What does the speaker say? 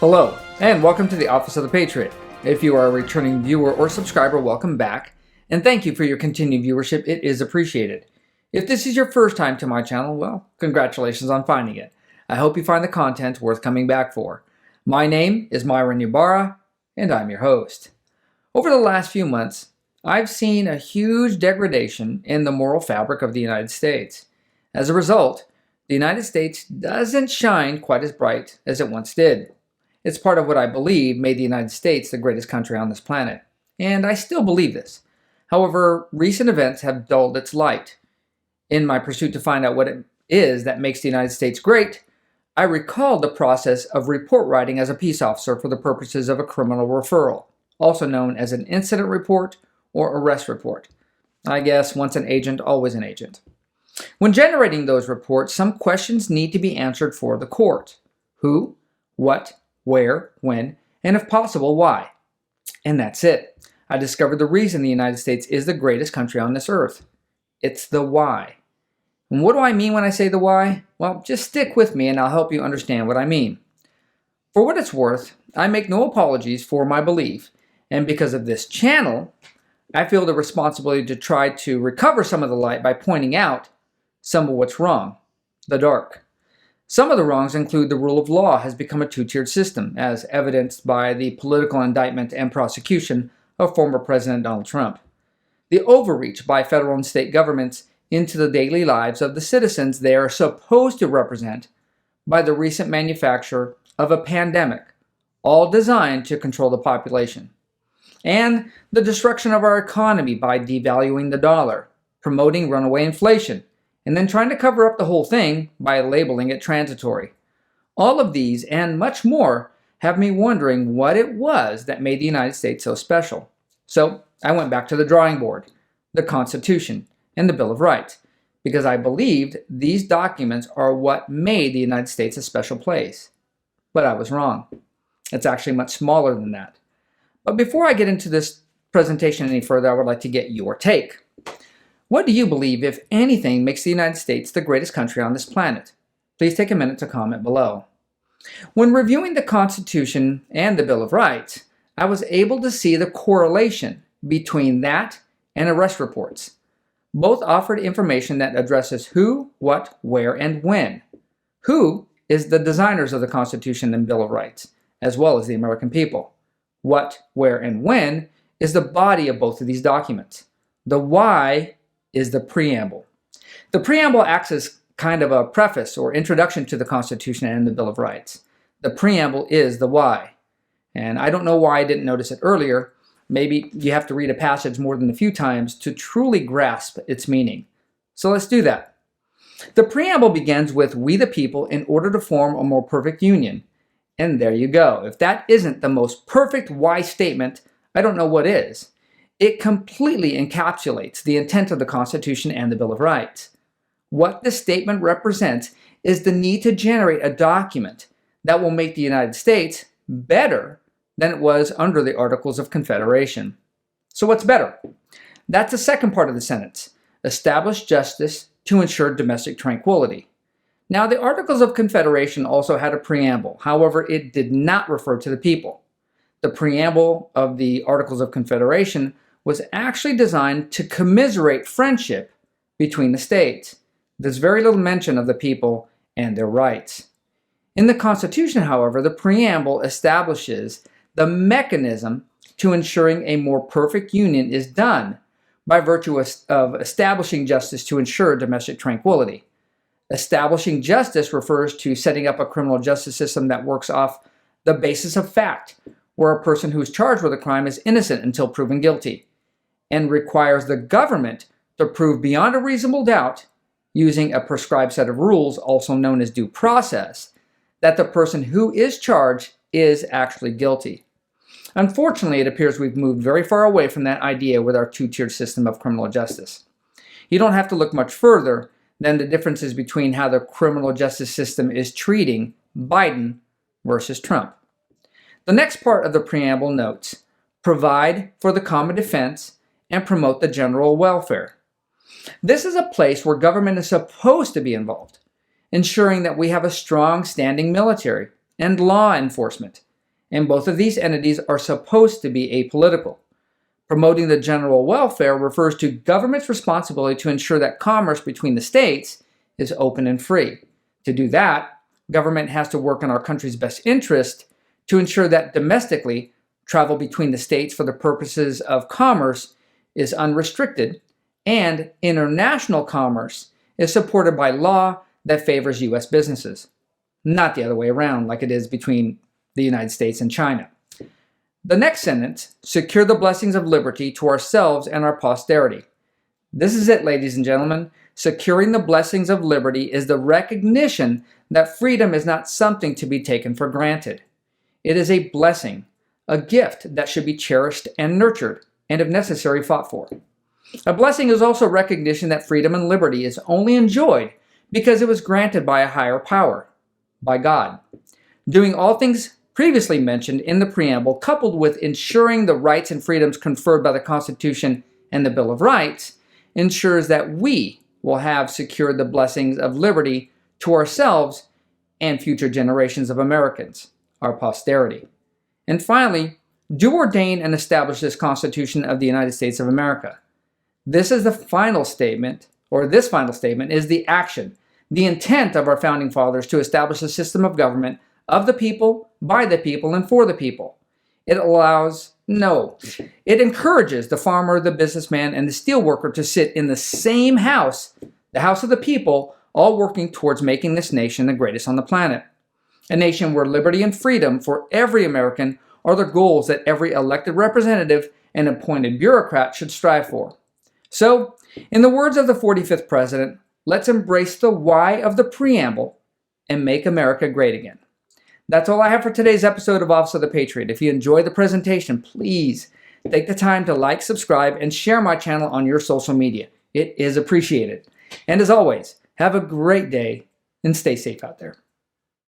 Hello, and welcome to the Office of the Patriot. If you are a returning viewer or subscriber, welcome back, and thank you for your continued viewership. It is appreciated. If this is your first time to my channel, well, congratulations on finding it. I hope you find the content worth coming back for. My name is Myron Ybarra, and I'm your host. Over the last few months, I've seen a huge degradation in the moral fabric of the United States. As a result, the United States doesn't shine quite as bright as it once did. It's part of what I believe made the United States the greatest country on this planet, and I still believe this. However, recent events have dulled its light. In my pursuit to find out what it is that makes the United States great, I recalled the process of report writing as a peace officer for the purposes of a criminal referral, also known as an incident report or arrest report. I guess once an agent, always an agent. When generating those reports, some questions need to be answered for the court. Who, what, where, when, and if possible, why. And that's it. I discovered the reason the United States is the greatest country on this earth. It's the why. And what do I mean when I say the why? Well, just stick with me and I'll help you understand what I mean. For what it's worth, I make no apologies for my belief, and because of this channel, I feel the responsibility to try to recover some of the light by pointing out some of what's wrong, the dark. Some of the wrongs include the rule of law has become a two-tiered system, as evidenced by the political indictment and prosecution of former President Donald Trump. The overreach by federal and state governments into the daily lives of the citizens they are supposed to represent by the recent manufacture of a pandemic, all designed to control the population. And the destruction of our economy by devaluing the dollar, promoting runaway inflation, and then trying to cover up the whole thing by labeling it transitory. All of these and much more have me wondering what it was that made the United States so special. So I went back to the drawing board, the Constitution, and the Bill of Rights, because I believed these documents are what made the United States a special place. But I was wrong. It's actually much smaller than that. But before I get into this presentation any further, I would like to get your take. What do you believe, if anything, makes the United States the greatest country on this planet? Please take a minute to comment below. When reviewing the Constitution and the Bill of Rights, I was able to see the correlation between that and arrest reports. Both offered information that addresses who, what, where, and when. Who is the designers of the Constitution and Bill of Rights, as well as the American people. What, where, and when is the body of both of these documents. The why is the preamble. The preamble acts as kind of a preface or introduction to the Constitution and the Bill of Rights. The preamble is the why. And I don't know why I didn't notice it earlier. Maybe you have to read a passage more than a few times to truly grasp its meaning. So let's do that. The preamble begins with "we the people in order to form a more perfect union." And there you go. If that isn't the most perfect why statement, I don't know what is. It completely encapsulates the intent of the Constitution and the Bill of Rights. What this statement represents is the need to generate a document that will make the United States better than it was under the Articles of Confederation. So what's better? That's the second part of the sentence. Establish justice to ensure domestic tranquility. Now, the Articles of Confederation also had a preamble. However, it did not refer to the people. The preamble of the Articles of Confederation was actually designed to commiserate friendship between the states. There's very little mention of the people and their rights. In the Constitution, however, the preamble establishes the mechanism to ensuring a more perfect union is done by virtue of establishing justice to ensure domestic tranquility. Establishing justice refers to setting up a criminal justice system that works off the basis of fact, where a person who is charged with a crime is innocent until proven guilty, and requires the government to prove beyond a reasonable doubt, using a prescribed set of rules, also known as due process, that the person who is charged is actually guilty. Unfortunately, it appears we've moved very far away from that idea with our two-tiered system of criminal justice. You don't have to look much further than the differences between how the criminal justice system is treating Biden versus Trump. The next part of the preamble notes, provide for the common defense and promote the general welfare. This is a place where government is supposed to be involved, ensuring that we have a strong standing military and law enforcement, and both of these entities are supposed to be apolitical. Promoting the general welfare refers to government's responsibility to ensure that commerce between the states is open and free. To do that, government has to work in our country's best interest to ensure that domestically, travel between the states for the purposes of commerce is unrestricted, and international commerce is supported by law that favors U.S. businesses, not the other way around like it is between the United States and China. The next sentence, secure the blessings of liberty to ourselves and our posterity. This is it, ladies and gentlemen. Securing the blessings of liberty is the recognition that freedom is not something to be taken for granted. It is a blessing, a gift that should be cherished and nurtured, and if necessary, fought for. A blessing is also recognition that freedom and liberty is only enjoyed because it was granted by a higher power, by God. Doing all things previously mentioned in the preamble, coupled with ensuring the rights and freedoms conferred by the Constitution and the Bill of Rights, ensures that we will have secured the blessings of liberty to ourselves and future generations of Americans, our posterity. And finally, do ordain and establish this Constitution of the United States of America. This is the final statement, or this final statement is the action, the intent of our founding fathers to establish a system of government of the people, by the people, and for the people. It encourages the farmer, the businessman, and the steelworker to sit in the same house, the house of the people, all working towards making this nation the greatest on the planet. A nation where liberty and freedom for every American are the goals that every elected representative and appointed bureaucrat should strive for. So, in the words of the 45th president, let's embrace the why of the preamble and make America great again. That's all I have for today's episode of Office of the Patriot. If you enjoyed the presentation, please take the time to like, subscribe, and share my channel on your social media. It is appreciated. And as always, have a great day and stay safe out there.